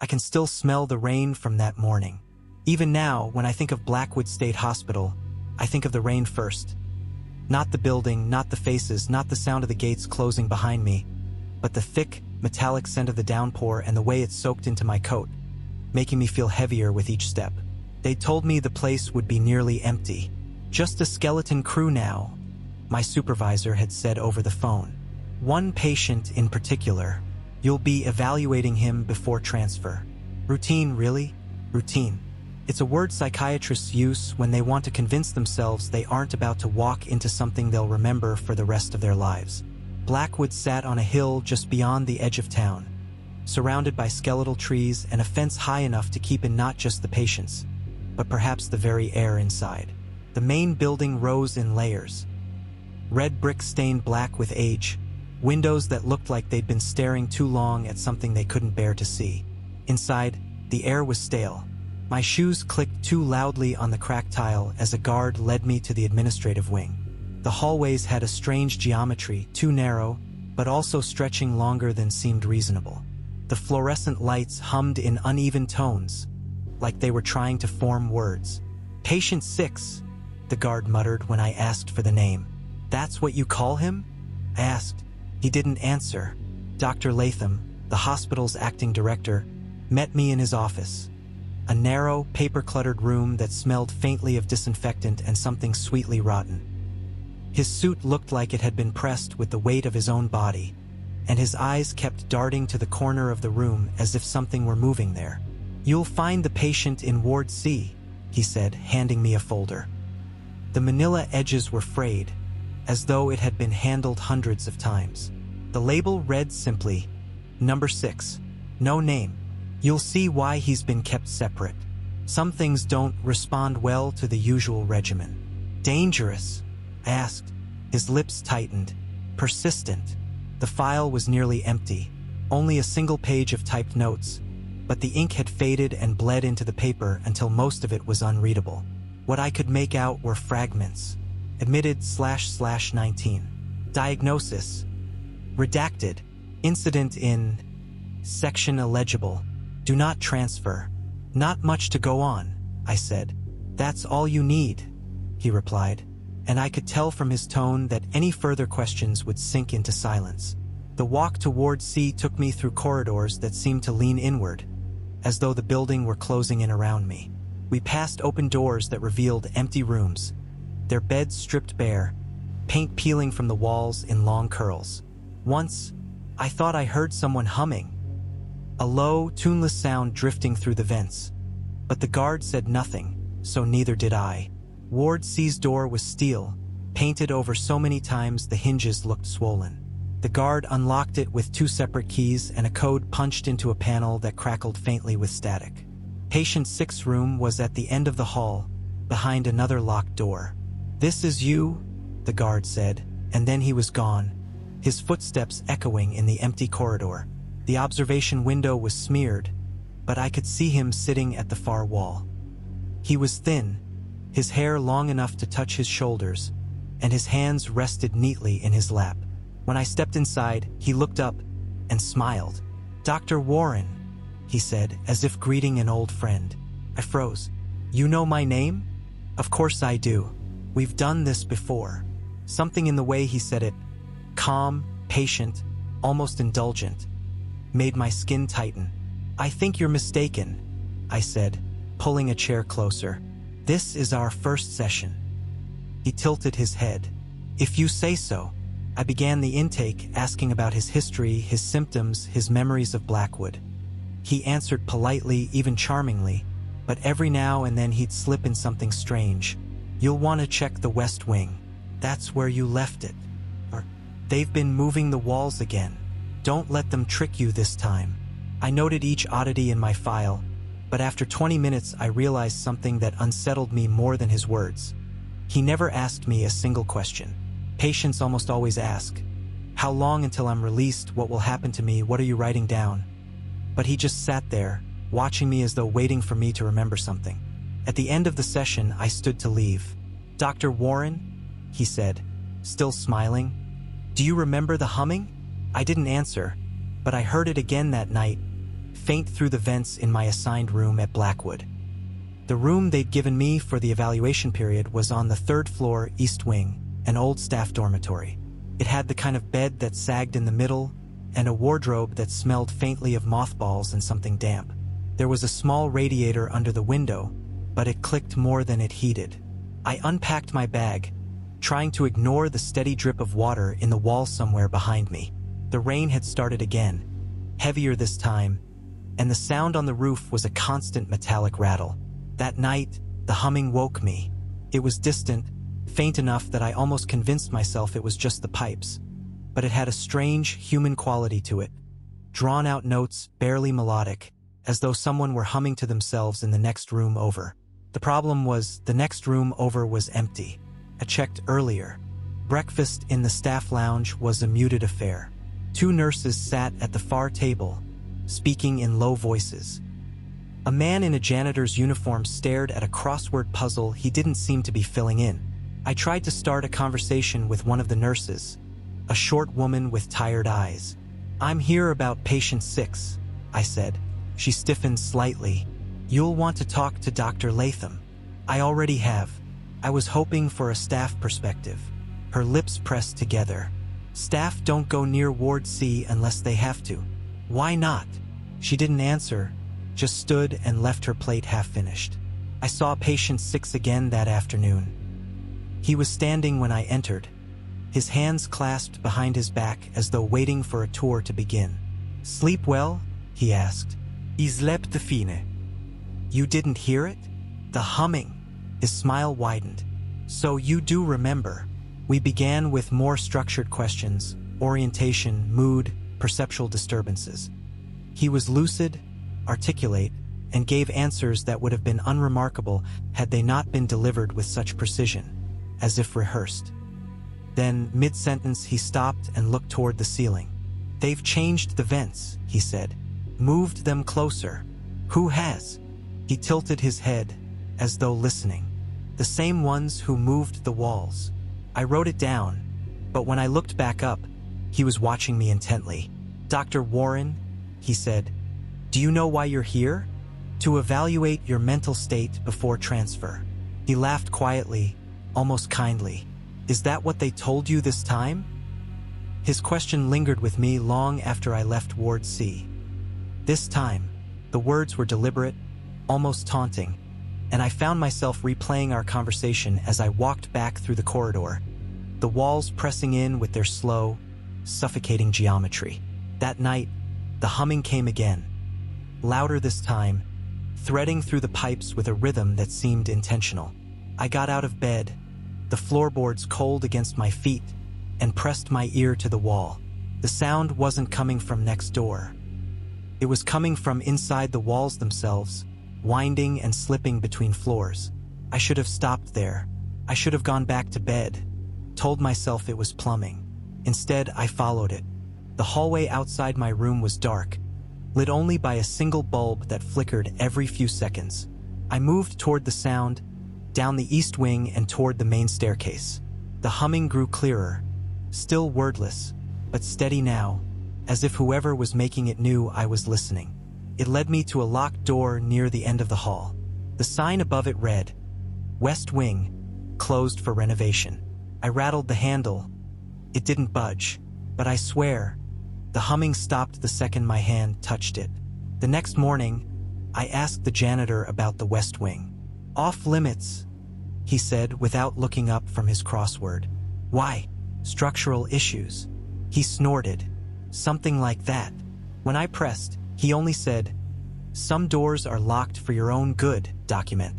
I can still smell the rain from that morning. Even now, when I think of Blackwood State Hospital, I think of the rain first. Not the building, not the faces, not the sound of the gates closing behind me, but the thick, metallic scent of the downpour and the way it soaked into my coat, making me feel heavier with each step. They told me the place would be nearly empty. Just a skeleton crew now, my supervisor had said over the phone. One patient in particular. You'll be evaluating him before transfer. Routine, really? Routine. It's a word psychiatrists use when they want to convince themselves they aren't about to walk into something they'll remember for the rest of their lives. Blackwood sat on a hill just beyond the edge of town, surrounded by skeletal trees and a fence high enough to keep in not just the patients, but perhaps the very air inside. The main building rose in layers. Red brick stained black with age, windows that looked like they'd been staring too long at something they couldn't bear to see. Inside, the air was stale. My shoes clicked too loudly on the cracked tile as a guard led me to the administrative wing. The hallways had a strange geometry, too narrow, but also stretching longer than seemed reasonable. The fluorescent lights hummed in uneven tones, like they were trying to form words. "Patient 6, the guard muttered when I asked for the name. "That's what you call him?" I asked. He didn't answer. Dr. Latham, the hospital's acting director, met me in his office. A narrow, paper-cluttered room that smelled faintly of disinfectant and something sweetly rotten. His suit looked like it had been pressed with the weight of his own body, and his eyes kept darting to the corner of the room as if something were moving there. "You'll find the patient in Ward C," he said, handing me a folder. The manila edges were frayed, as though it had been handled hundreds of times. The label read simply, "Number 6, no name. You'll see why he's been kept separate. Some things don't respond well to the usual regimen." "Dangerous?" I asked. His lips tightened. "Persistent." The file was nearly empty, only a single page of typed notes, but the ink had faded and bled into the paper until most of it was unreadable. What I could make out were fragments. Admitted //19. Diagnosis. Redacted. Incident in. Section illegible. Do not transfer. "Not much to go on," I said. "That's all you need," he replied, and I could tell from his tone that any further questions would sink into silence. The walk to Ward C took me through corridors that seemed to lean inward, as though the building were closing in around me. We passed open doors that revealed empty rooms, their beds stripped bare, paint peeling from the walls in long curls. Once, I thought I heard someone humming, a low, tuneless sound drifting through the vents. But the guard said nothing, so neither did I. Ward C's door was steel, painted over so many times the hinges looked swollen. The guard unlocked it with 2 separate keys and a code punched into a panel that crackled faintly with static. Patient 6 room was at the end of the hall, behind another locked door. "This is you," the guard said, and then he was gone, his footsteps echoing in the empty corridor. The observation window was smeared, but I could see him sitting at the far wall. He was thin, his hair long enough to touch his shoulders, and his hands rested neatly in his lap. When I stepped inside, he looked up and smiled. "Dr. Warren," he said, as if greeting an old friend. I froze. "You know my name?" "Of course I do. We've done this before." Something in the way he said it, calm, patient, almost indulgent, made my skin tighten. "I think you're mistaken," I said, pulling a chair closer. "This is our first session." He tilted his head. "If you say so." I began the intake, asking about his history, his symptoms, his memories of Blackwood. He answered politely, even charmingly, but every now and then he'd slip in something strange. "You'll want to check the West Wing. That's where you left it. Or, they've been moving the walls again. Don't let them trick you this time." I noted each oddity in my file, but after 20 minutes I realized something that unsettled me more than his words. He never asked me a single question. Patients almost always ask, "How long until I'm released? What will happen to me? What are you writing down?" But he just sat there, watching me as though waiting for me to remember something. At the end of the session, I stood to leave. "Dr. Warren," he said, still smiling, "do you remember the humming?" I didn't answer, but I heard it again that night, faint through the vents in my assigned room at Blackwood. The room they'd given me for the evaluation period was on the 3rd floor, East Wing, an old staff dormitory. It had the kind of bed that sagged in the middle and a wardrobe that smelled faintly of mothballs and something damp. There was a small radiator under the window, but it clicked more than it heated. I unpacked my bag, trying to ignore the steady drip of water in the wall somewhere behind me. The rain had started again, heavier this time, and the sound on the roof was a constant metallic rattle. That night, the humming woke me. It was distant, faint enough that I almost convinced myself it was just the pipes. But it had a strange, human quality to it. Drawn-out notes, barely melodic, as though someone were humming to themselves in the next room over. The problem was, the next room over was empty. I checked earlier. Breakfast in the staff lounge was a muted affair. 2 nurses sat at the far table, speaking in low voices. A man in a janitor's uniform stared at a crossword puzzle he didn't seem to be filling in. I tried to start a conversation with one of the nurses, a short woman with tired eyes. "I'm here about patient 6, I said. She stiffened slightly. "You'll want to talk to Dr. Latham." "I already have. I was hoping for a staff perspective." Her lips pressed together. "Staff don't go near Ward C unless they have to." "Why not?" She didn't answer, just stood and left her plate half-finished. I saw patient 6 again that afternoon. He was standing when I entered, his hands clasped behind his back as though waiting for a tour to begin. "Sleep well?" he asked. "I slept fine." "You didn't hear it?" "The humming." His smile widened. "So you do remember." We began with more structured questions, orientation, mood, perceptual disturbances. He was lucid, articulate, and gave answers that would have been unremarkable had they not been delivered with such precision, as if rehearsed. Then, mid-sentence, he stopped and looked toward the ceiling. "They've changed the vents," he said. "Moved them closer." "Who has?" He tilted his head, as though listening. "The same ones who moved the walls." I wrote it down, but when I looked back up, he was watching me intently. "Dr. Warren," he said, "do you know why you're here? To evaluate your mental state before transfer." He laughed quietly, almost kindly. "Is that what they told you this time?" His question lingered with me long after I left Ward C. This time, the words were deliberate, almost taunting, and I found myself replaying our conversation as I walked back through the corridor, the walls pressing in with their slow, suffocating geometry. That night, the humming came again, louder this time, threading through the pipes with a rhythm that seemed intentional. I got out of bed, the floorboards cold against my feet, and pressed my ear to the wall. The sound wasn't coming from next door. It was coming from inside the walls themselves, winding and slipping between floors. I should have stopped there. I should have gone back to bed, told myself it was plumbing. Instead, I followed it. The hallway outside my room was dark, lit only by a single bulb that flickered every few seconds. I moved toward the sound, down the east wing and toward the main staircase. The humming grew clearer, still wordless, but steady now, as if whoever was making it knew I was listening. It led me to a locked door near the end of the hall. The sign above it read, "West Wing, closed for renovation." I rattled the handle. It didn't budge, but I swear, the humming stopped the second my hand touched it. The next morning, I asked the janitor about the West Wing. "Off limits," he said without looking up from his crossword. "Why?" "Structural issues." He snorted. "Something like that." When I pressed, he only said, "Some doors are locked for your own good, document."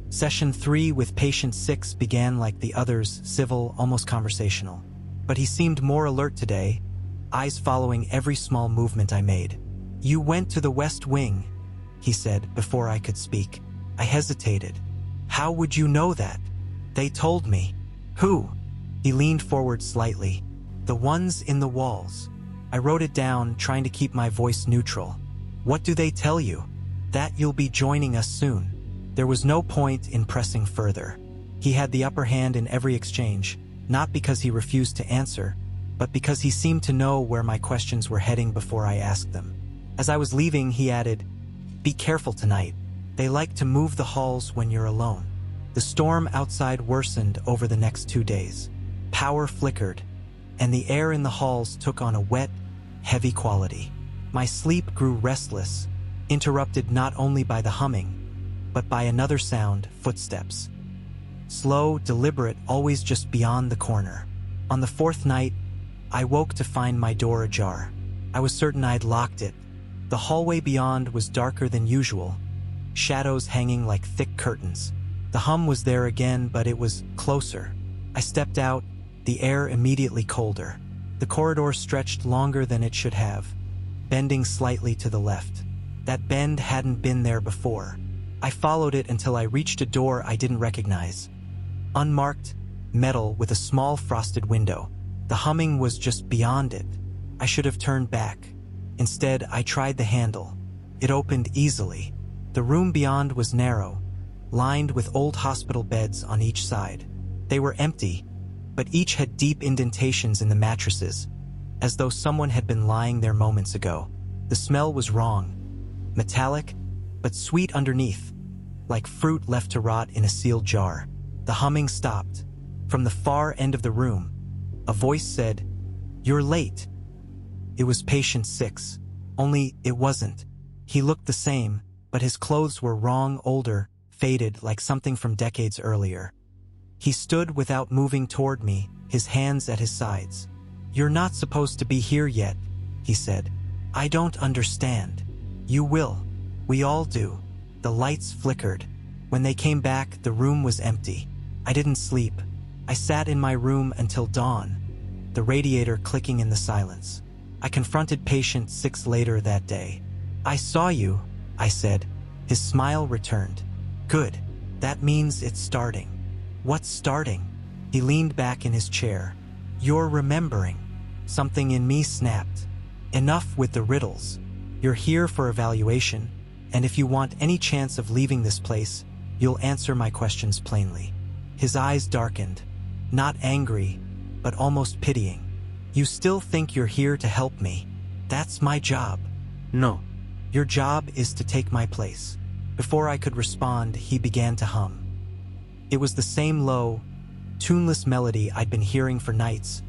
Session 3 with patient 6 began like the others, civil, almost conversational. But he seemed more alert today, eyes following every small movement I made. "You went to the West Wing," he said before I could speak. I hesitated. "How would you know that?" "They told me." "Who?" He leaned forward slightly. "The ones in the walls." I wrote it down, trying to keep my voice neutral. "What do they tell you?" "That you'll be joining us soon." There was no point in pressing further. He had the upper hand in every exchange, not because he refused to answer, but because he seemed to know where my questions were heading before I asked them. As I was leaving, he added, "Be careful tonight. They like to move the halls when you're alone." The storm outside worsened over the next 2 days. Power flickered, and the air in the halls took on a wet, heavy quality. My sleep grew restless, interrupted not only by the humming, but by another sound, footsteps. Slow, deliberate, always just beyond the corner. On the 4th night, I woke to find my door ajar. I was certain I'd locked it. The hallway beyond was darker than usual, shadows hanging like thick curtains. The hum was there again, but it was closer. I stepped out, the air immediately colder. The corridor stretched longer than it should have, bending slightly to the left. That bend hadn't been there before. I followed it until I reached a door I didn't recognize. Unmarked, metal with a small frosted window. The humming was just beyond it. I should have turned back. Instead, I tried the handle. It opened easily. The room beyond was narrow, lined with old hospital beds on each side. They were empty, but each had deep indentations in the mattresses, as though someone had been lying there moments ago. The smell was wrong. Metallic, but sweet underneath, like fruit left to rot in a sealed jar. The humming stopped. From the far end of the room, a voice said, "You're late." It was patient 6, only it wasn't. He looked the same, but his clothes were wrong, older, faded, like something from decades earlier. He stood without moving toward me, his hands at his sides. "You're not supposed to be here yet," he said. "I don't understand." "You will. We all do." The lights flickered. When they came back, the room was empty. I didn't sleep. I sat in my room until dawn, the radiator clicking in the silence. I confronted patient 6 later that day. "I saw you," I said. His smile returned. "Good. That means it's starting." "What's starting?" He leaned back in his chair. "You're remembering." Something in me snapped. "Enough with the riddles. You're here for evaluation, and if you want any chance of leaving this place, you'll answer my questions plainly." His eyes darkened, not angry, but almost pitying. "You still think you're here to help me? That's my job." "No. Your job is to take my place." Before I could respond, he began to hum. It was the same low, tuneless melody I'd been hearing for nights,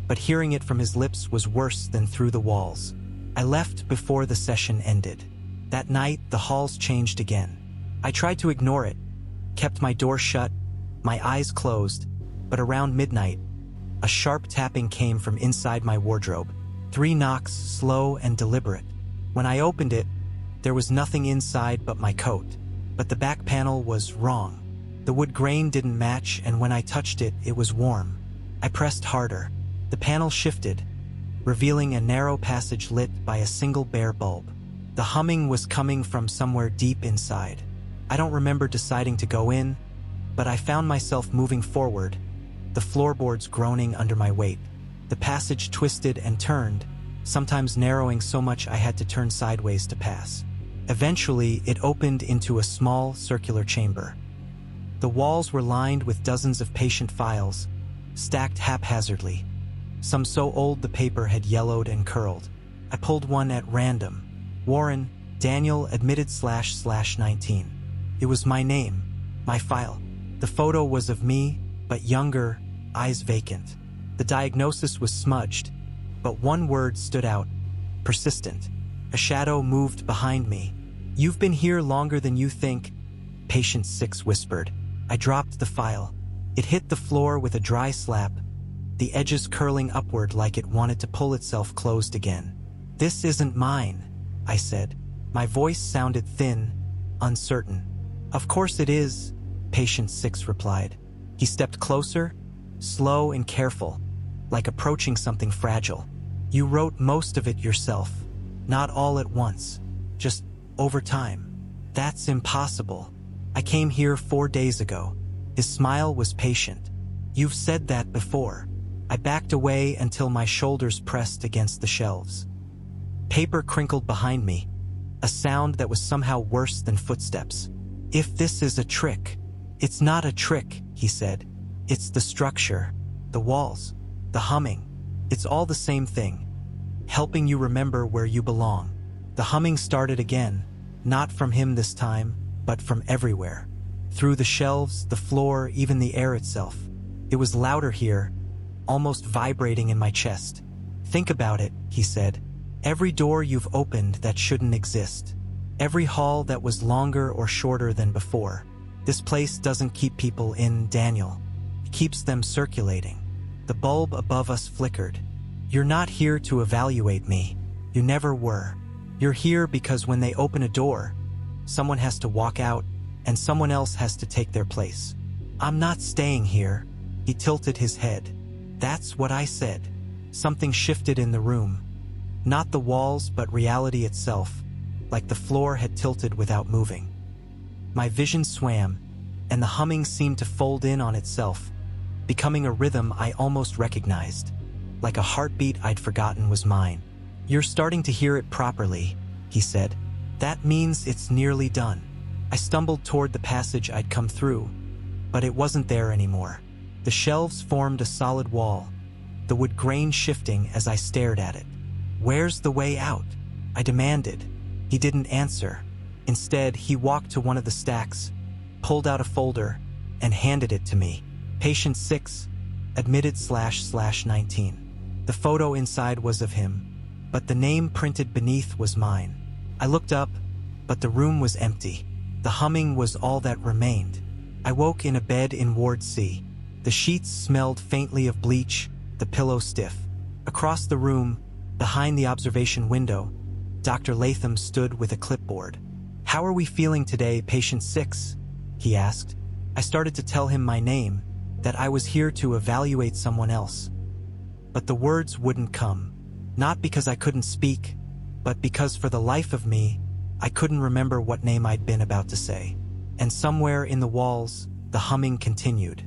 but hearing it from his lips was worse than through the walls. I left before the session ended. That night, the halls changed again. I tried to ignore it, kept my door shut, my eyes closed, but around midnight, a sharp tapping came from inside my wardrobe. 3 knocks, slow and deliberate. When I opened it, there was nothing inside but my coat, but the back panel was wrong. The wood grain didn't match, and when I touched it, it was warm. I pressed harder. The panel shifted, revealing a narrow passage lit by a single bare bulb. The humming was coming from somewhere deep inside. I don't remember deciding to go in, but I found myself moving forward, the floorboards groaning under my weight. The passage twisted and turned, sometimes narrowing so much I had to turn sideways to pass. Eventually, it opened into a small, circular chamber. The walls were lined with dozens of patient files, stacked haphazardly, some so old the paper had yellowed and curled. I pulled one at random. Warren, Daniel, admitted//19. It was my name, my file. The photo was of me, but younger, eyes vacant. The diagnosis was smudged, but one word stood out: persistent. A shadow moved behind me. "You've been here longer than you think," patient 6 whispered. I dropped the file. It hit the floor with a dry slap, the edges curling upward like it wanted to pull itself closed again. "This isn't mine," I said. My voice sounded thin, uncertain. "Of course it is," patient 6 replied. He stepped closer, slow and careful, like approaching something fragile. "You wrote most of it yourself. Not all at once, just over time." "That's impossible. I came here 4 days ago." His smile was patient. "You've said that before." I backed away until my shoulders pressed against the shelves. Paper crinkled behind me, a sound that was somehow worse than footsteps. "If this is a trick." "It's not a trick," he said. "It's the structure, the walls, the humming. It's all the same thing, helping you remember where you belong." The humming started again, not from him this time, but from everywhere. Through the shelves, the floor, even the air itself. It was louder here, almost vibrating in my chest. "Think about it," he said. "Every door you've opened that shouldn't exist. Every hall that was longer or shorter than before. This place doesn't keep people in, Daniel. It keeps them circulating." The bulb above us flickered. "You're not here to evaluate me. You never were. You're here because when they open a door, someone has to walk out and someone else has to take their place. I'm not staying here." He tilted his head. "That's what I said." Something shifted in the room. Not the walls, but reality itself, like the floor had tilted without moving. My vision swam, and the humming seemed to fold in on itself, becoming a rhythm I almost recognized, like a heartbeat I'd forgotten was mine. "You're starting to hear it properly," he said. "That means it's nearly done." I stumbled toward the passage I'd come through, but it wasn't there anymore. The shelves formed a solid wall, the wood grain shifting as I stared at it. "Where's the way out?" I demanded. He didn't answer. Instead, he walked to one of the stacks, pulled out a folder, and handed it to me. "Patient 6, admitted//19. The photo inside was of him, but the name printed beneath was mine. I looked up, but the room was empty. The humming was all that remained. I woke in a bed in Ward C. The sheets smelled faintly of bleach, the pillow stiff. Across the room, behind the observation window, Dr. Latham stood with a clipboard. "How are we feeling today, patient 6? He asked. I started to tell him my name, that I was here to evaluate someone else. But the words wouldn't come. Not because I couldn't speak, but because for the life of me, I couldn't remember what name I'd been about to say. And somewhere in the walls, the humming continued.